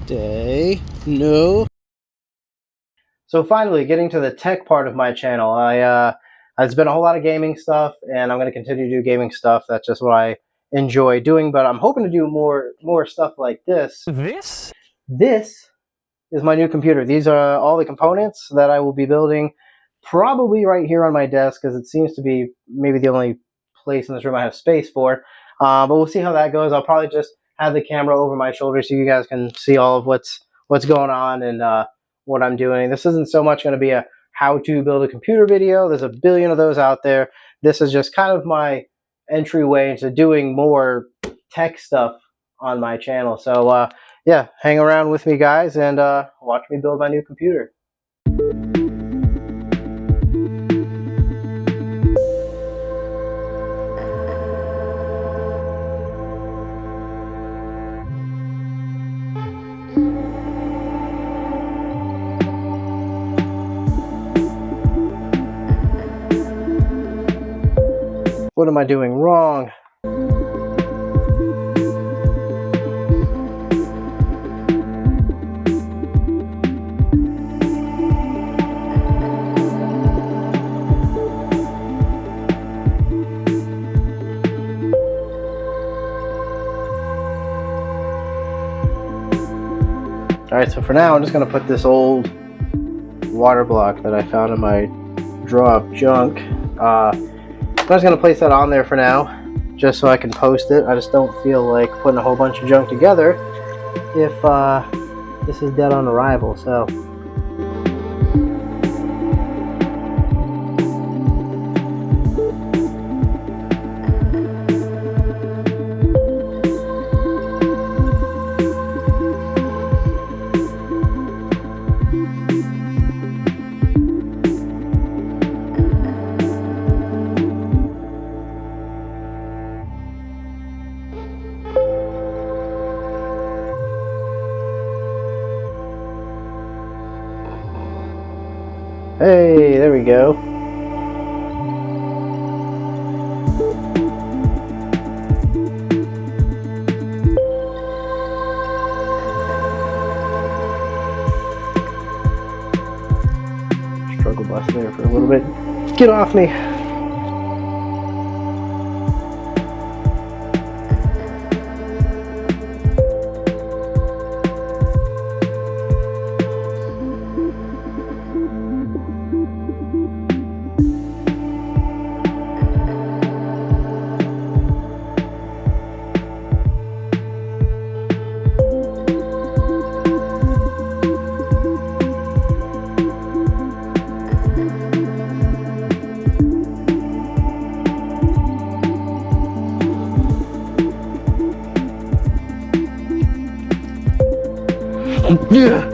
Stay. No. So finally, getting to the tech part of my channel. It's been a whole lot of gaming stuff, and I'm going to continue to do gaming stuff. That's just what I enjoy doing. But I'm hoping to do more stuff like this. This is my new computer. These are all the components that I will be building, probably right here on my desk, because it seems to be maybe the only place in this room I have space for. But we'll see how that goes. I'll probably just have the camera over my shoulder so you guys can see all of what's going on and what I'm doing. This isn't so much going to be a how to build a computer video. There's a billion of those out there. This is just kind of my entryway into doing more tech stuff on my channel. So yeah, hang around with me, guys, and watch me build my new computer. What am I doing wrong? Alright, so for now I'm just going to put this old water block that I found in my drawer of junk. I'm just going to place that on there for now, just so I can post it. I just don't feel like putting a whole bunch of junk together if this is dead on arrival, so... Hey, there we go. Struggle bus there for a little bit. Get off me! Yeah.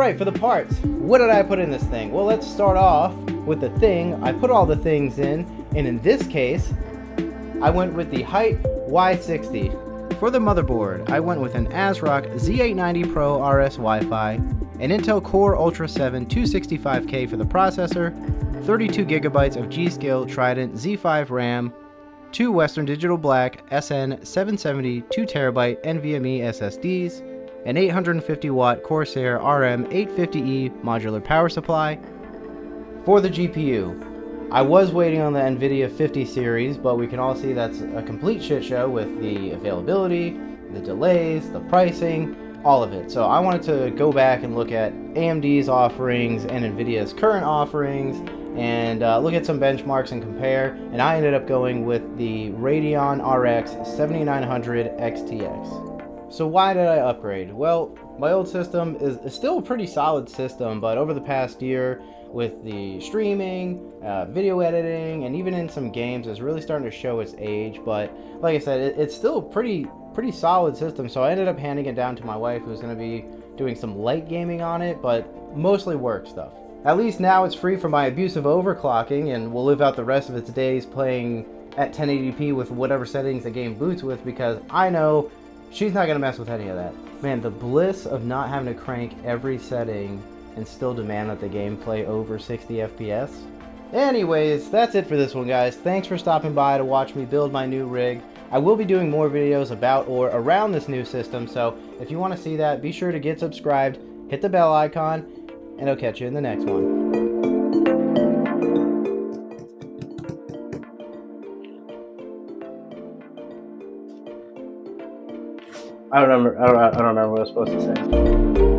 Alright, for the parts, what did I put in this thing? Well, let's start off with the thing. I put all the things in, and in this case, I went with the HYTE Y60. For the motherboard, I went with an ASRock Z890 Pro RS Wi-Fi, an Intel Core Ultra 7 265K for the processor, 32GB of G.Skill Trident Z5 RAM, 2 Western Digital Black SN 770 2TB NVMe SSDs, an 850-watt Corsair RM850E modular power supply. For the GPU, I was waiting on the NVIDIA 50 series, but we can all see that's a complete shit show with the availability, the delays, the pricing, all of it. So I wanted to go back and look at AMD's offerings and NVIDIA's current offerings and look at some benchmarks and compare, and I ended up going with the Radeon RX 7900 XTX. So why did I upgrade? Well, my old system is still a pretty solid system, but over the past year with the streaming, video editing, and even in some games, it's really starting to show its age. But like I said, it's still a pretty solid system, so I ended up handing it down to my wife, who's going to be doing some light gaming on it, but mostly work stuff. At least now it's free from my abusive overclocking, and will live out the rest of its days playing at 1080p with whatever settings the game boots with, because I know she's not going to mess with any of that. Man, the bliss of not having to crank every setting and still demand that the game play over 60 FPS. Anyways, that's it for this one, guys. Thanks for stopping by to watch me build my new rig. I will be doing more videos about or around this new system, so if you want to see that, be sure to get subscribed, hit the bell icon, and I'll catch you in the next one. I don't remember what I was supposed to say.